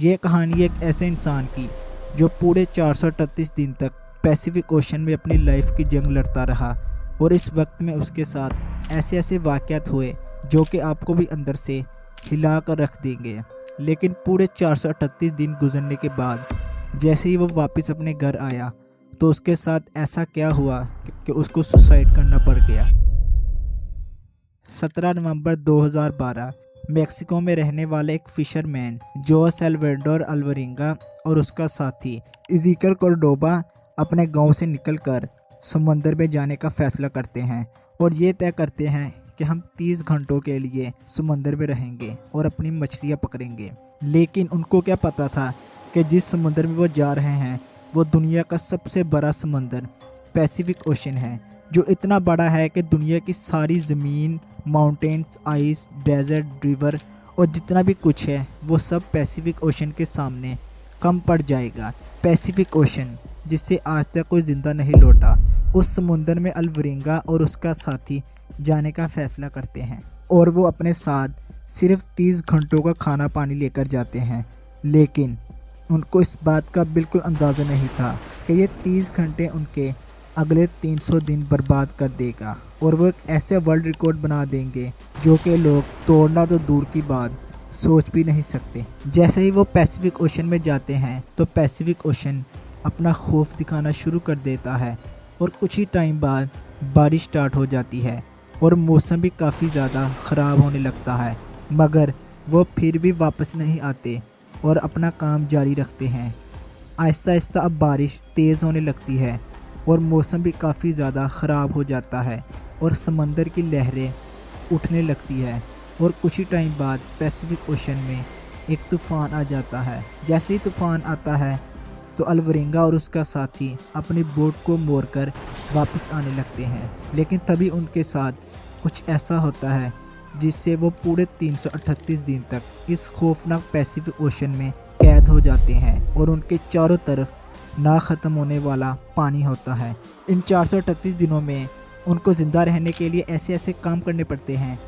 ये कहानी एक ऐसे इंसान की जो पूरे 438 दिन तक पैसिफिक ओशन में अपनी लाइफ की जंग लड़ता रहा और इस वक्त में उसके साथ ऐसे ऐसे वाक़यात हुए जो कि आपको भी अंदर से हिला कर रख देंगे। लेकिन पूरे 438 दिन गुजरने के बाद जैसे ही वो वापस अपने घर आया तो उसके साथ ऐसा क्या हुआ कि उसको सुसाइड करना पड़ गया। 17 नवंबर 2012 मेक्सिको में रहने वाले एक फिशरमैन जो सैल्वाडोर अल्वरिंगा और उसका साथी इज़िकल कोर्डोबा अपने गांव से निकलकर समंदर में जाने का फैसला करते हैं और ये तय करते हैं कि हम 30 घंटों के लिए समंदर में रहेंगे और अपनी मछलियां पकड़ेंगे। लेकिन उनको क्या पता था कि जिस समंदर में वो जा रहे हैं वो दुनिया का सबसे बड़ा समंदर पैसिफिक ओशन है, जो इतना बड़ा है कि दुनिया की सारी ज़मीन, माउंटेन्स, आइस, डेजर्ट, रिवर और जितना भी कुछ है वो सब पैसिफिक ओशन के सामने कम पड़ जाएगा। पैसिफिक ओशन जिससे आज तक कोई ज़िंदा नहीं लौटा, उस समुंदर में अल्वरिंगा और उसका साथी जाने का फैसला करते हैं और वो अपने साथ सिर्फ 30 घंटों का खाना पानी लेकर जाते हैं। लेकिन उनको इस बात का बिल्कुल अंदाज़ा नहीं था कि ये 30 घंटे उनके अगले 300 दिन बर्बाद कर देगा और वो एक ऐसे वर्ल्ड रिकॉर्ड बना देंगे जो कि लोग तोड़ना तो दूर की बात सोच भी नहीं सकते। जैसे ही वो पैसिफिक ओशन में जाते हैं तो पैसिफिक ओशन अपना खौफ दिखाना शुरू कर देता है और कुछ ही टाइम बाद बारिश स्टार्ट हो जाती है और मौसम भी काफ़ी ज़्यादा ख़राब होने लगता है, मगर वो फिर भी वापस नहीं आते और अपना काम जारी रखते हैं। आहिस्ता आहिस्ता अब बारिश तेज़ होने लगती है और मौसम भी काफ़ी ज़्यादा ख़राब हो जाता है और समंदर की लहरें उठने लगती है और कुछ ही टाइम बाद पैसिफिक ओशन में एक तूफ़ान आ जाता है। जैसे ही तूफ़ान आता है तो अल्वरिंगा और उसका साथी अपनी बोट को मोड़कर वापस आने लगते हैं, लेकिन तभी उनके साथ कुछ ऐसा होता है जिससे वो पूरे 338 दिन तक इस खौफनाक पैसिफिक ओशन में कैद हो जाते हैं और उनके चारों तरफ ना ख़त्म होने वाला पानी होता है। इन 438 दिनों में उनको ज़िंदा रहने के लिए ऐसे ऐसे काम करने पड़ते हैं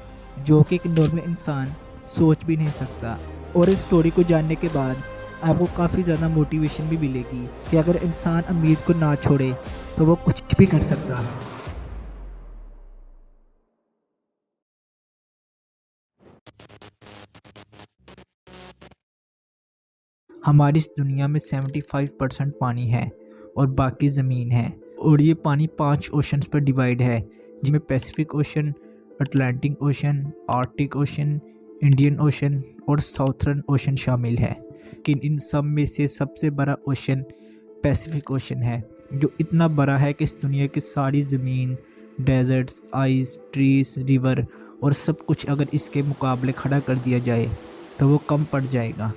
जो कि एक नॉर्मल इंसान सोच भी नहीं सकता। और इस स्टोरी को जानने के बाद आपको काफ़ी ज़्यादा मोटिवेशन भी मिलेगी कि अगर इंसान उम्मीद को ना छोड़े तो वो कुछ भी कर सकता है। हमारी इस दुनिया में 75% पानी है और बाकी ज़मीन है, और ये पानी 5 ओशंस पर डिवाइड है जिनमें Pacific ocean, Atlantic ocean, Arctic ocean, Indian ocean और साउथर्न ओशन शामिल है। लेकिन इन सब में से सबसे बड़ा ओशन पैसिफिक ओशन है, जो इतना बड़ा है कि इस दुनिया की सारी ज़मीन, डेजर्ट्स, आइस, ट्रीज, रिवर और सब कुछ अगर इसके मुकाबले खड़ा कर दिया जाए तो वो कम पड़ जाएगा।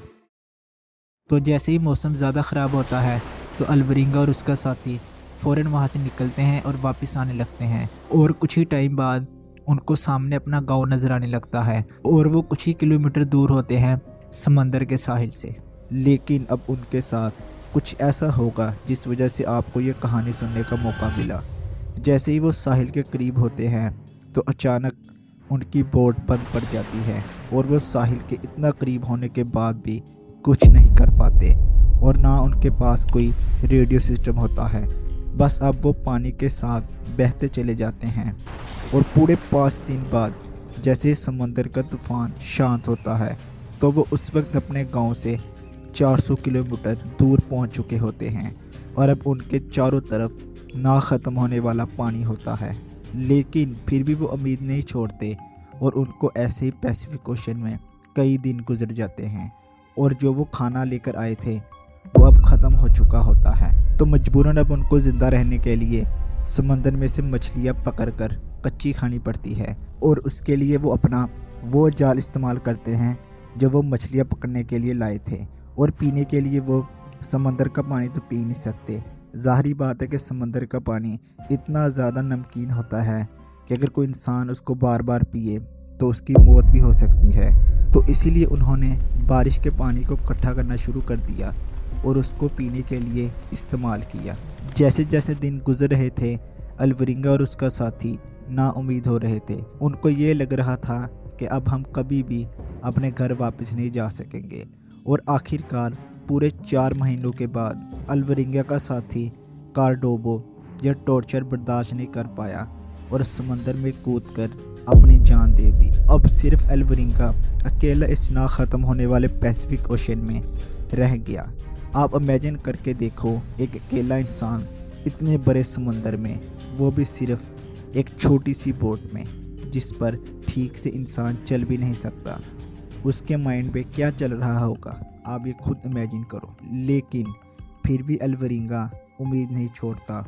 तो जैसे ही मौसम ज़्यादा ख़राब होता है तो अल्वरिंगा और उसका साथी फ़ौरन वहाँ से निकलते हैं और वापस आने लगते हैं और कुछ ही टाइम बाद उनको सामने अपना गांव नज़र आने लगता है और वो कुछ ही किलोमीटर दूर होते हैं समंदर के साहिल से। लेकिन अब उनके साथ कुछ ऐसा होगा जिस वजह से आपको ये कहानी सुनने का मौका मिला। जैसे ही वो साहिल के करीब होते हैं तो अचानक उनकी बोट बंद पड़ जाती है और वो साहिल के इतना करीब होने के बाद भी कुछ नहीं कर पाते और ना उनके पास कोई रेडियो सिस्टम होता है। बस अब वो पानी के साथ बहते चले जाते हैं और पूरे 5 दिन बाद जैसे समंदर का तूफ़ान शांत होता है तो वो उस वक्त अपने गांव से 400 किलोमीटर दूर पहुंच चुके होते हैं और अब उनके चारों तरफ ना ख़त्म होने वाला पानी होता है। लेकिन फिर भी वो उम्मीद नहीं छोड़ते और उनको ऐसे ही पैसिफिक ओशन में कई दिन गुजर जाते हैं और जो वो खाना लेकर आए थे वो अब ख़त्म हो चुका होता है। तो मजबूरन अब उनको ज़िंदा रहने के लिए समंदर में से मछलियाँ पकड़कर कच्ची खानी पड़ती है और उसके लिए वो अपना वो जाल इस्तेमाल करते हैं जो वो मछलियाँ पकड़ने के लिए लाए थे। और पीने के लिए वो समंदर का पानी तो पी नहीं सकते। ज़ाहिरी बात है कि समंदर का पानी इतना ज़्यादा नमकीन होता है कि अगर कोई इंसान उसको बार बार पिए तो उसकी मौत भी हो सकती है। तो इसीलिए उन्होंने बारिश के पानी को इकट्ठा करना शुरू कर दिया और उसको पीने के लिए इस्तेमाल किया। जैसे जैसे दिन गुजर रहे थे अल्वरिंगा और उसका साथी नाउम्मीद हो रहे थे। उनको ये लग रहा था कि अब हम कभी भी अपने घर वापस नहीं जा सकेंगे और आखिरकार पूरे 4 महीनों के बाद अल्वरिंगा का साथी कार्डोबो यह टॉर्चर बर्दाश्त नहीं कर पाया और समंदर में कूदकर अपनी जान दे दी। अब सिर्फ अल्वरिंगा अकेला इस ना ख़त्म होने वाले पैसिफिक ओशन में रह गया। आप इमेजिन करके देखो, एक अकेला इंसान इतने बड़े समंदर में, वो भी सिर्फ एक छोटी सी बोट में जिस पर ठीक से इंसान चल भी नहीं सकता। उसके माइंड पे क्या चल रहा होगा आप ये खुद इमेजिन करो। लेकिन फिर भी अल्वरिंगा उम्मीद नहीं छोड़ता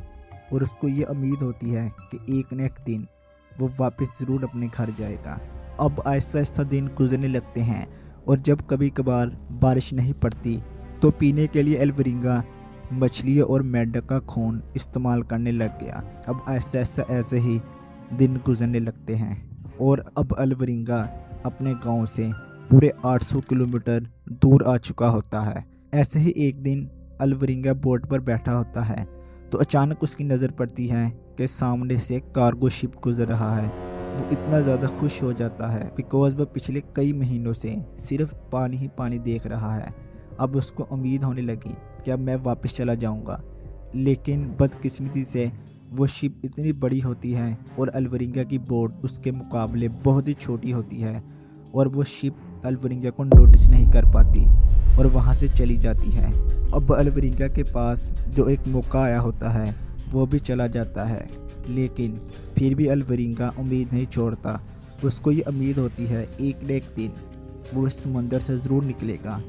और उसको ये उम्मीद होती है कि एक न एक दिन वो वापस ज़रूर अपने घर जाएगा। अब आहिस्ता आहिस्ता दिन गुजरने लगते हैं और जब कभी कभार बारिश नहीं पड़ती तो पीने के लिए अल्वरिंगा मछली और मेंढक का खून इस्तेमाल करने लग गया। अब आहिस्ता आहिस्ता ऐसे ही दिन गुजरने लगते हैं और अब अल्वरिंगा अपने गांव से पूरे 800 किलोमीटर दूर आ चुका होता है। ऐसे ही एक दिन अल्वरिंगा बोट पर बैठा होता है तो अचानक उसकी नज़र पड़ती है कि सामने से एक कार्गो शिप गुजर रहा है। वो इतना ज़्यादा खुश हो जाता है बिकॉज़ वह पिछले कई महीनों से सिर्फ पानी ही पानी देख रहा है। अब उसको उम्मीद होने लगी कि अब मैं वापस चला जाऊंगा, लेकिन बदकिस्मती से वो शिप इतनी बड़ी होती है और अल्वरिंगा की बोट उसके मुकाबले बहुत ही छोटी होती है और वो शिप अल्वरिंगा को नोटिस नहीं कर पाती और वहाँ से चली जाती है। अब अल्वरिंगा के पास जो एक मौका आया होता है वो भी चला जाता है, लेकिन फिर भी अल्वरिंगा उम्मीद नहीं छोड़ता। उसको ये उम्मीद होती है एक न एक दिन वो इस समंदर से ज़रूर निकलेगा।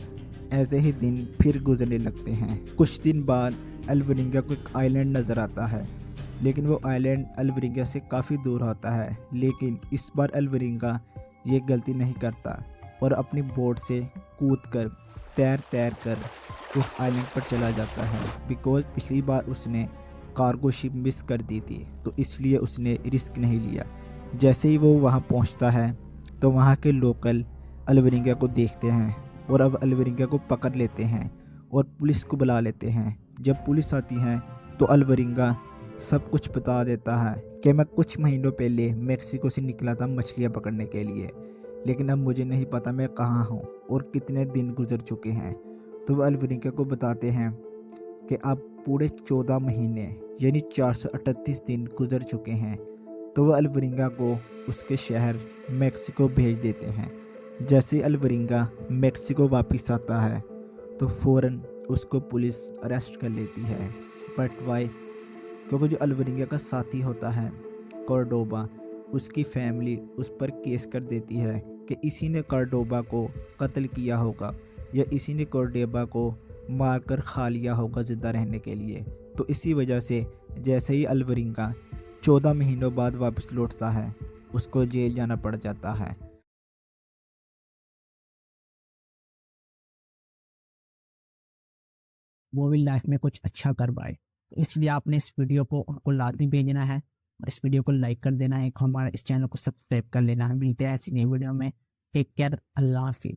ऐसे ही दिन फिर गुजरने लगते हैं। कुछ दिन बाद अल्वरिंगा को एक आइलैंड नज़र आता है, लेकिन वो आइलैंड अल्वरिंगा से काफ़ी दूर होता है। लेकिन इस बार अल्वरिंगा ये गलती नहीं करता और अपनी बोट से कूदकर तैर कर उस आइलैंड पर चला जाता है बिकॉज पिछली बार उसने कार्गो शिप मिस कर दी थी, तो इसलिए उसने रिस्क नहीं लिया। जैसे ही वो वहाँ पहुँचता है तो वहाँ के लोकल अल्वरिंगा को देखते हैं और अब अल्वरिंगा को पकड़ लेते हैं और पुलिस को बुला लेते हैं। जब पुलिस आती है तो अल्वरिंगा सब कुछ बता देता है कि मैं कुछ महीनों पहले मेक्सिको से निकला था मछलियाँ पकड़ने के लिए, लेकिन अब मुझे नहीं पता मैं कहाँ हूँ और कितने दिन गुजर चुके हैं। तो वह अल्वरिंगा को बताते हैं कि अब पूरे 14 महीने यानी 438 दिन गुजर चुके हैं। तो वह अल्वरिंगा को उसके शहर मेक्सिको भेज देते हैं। जैसे अल्वरिंगा मेक्सिको वापस आता है तो फ़ौरन उसको पुलिस अरेस्ट कर लेती है। But why? क्योंकि जो अल्वरिंगा का साथी होता है कॉर्डोबा, उसकी फैमिली उस पर केस कर देती है कि इसी ने कॉर्डोबा को कत्ल किया होगा या इसी ने कॉर्डोबा को मारकर खा लिया होगा ज़िंदा रहने के लिए। तो इसी वजह से जैसे ही अल्वरिंगा 14 महीनों बाद वापस लौटता है उसको जेल जाना पड़ जाता है। वो भी लाइफ में कुछ अच्छा कर पाए। तो इसलिए आपने इस वीडियो को उनको लाजमी भेजना है और इस वीडियो को लाइक कर देना है, हमारे इस चैनल को सब्सक्राइब कर लेना है। मिलते हैं ऐसी नई वीडियो में। टेक केयर, अल्लाह हाफिज़।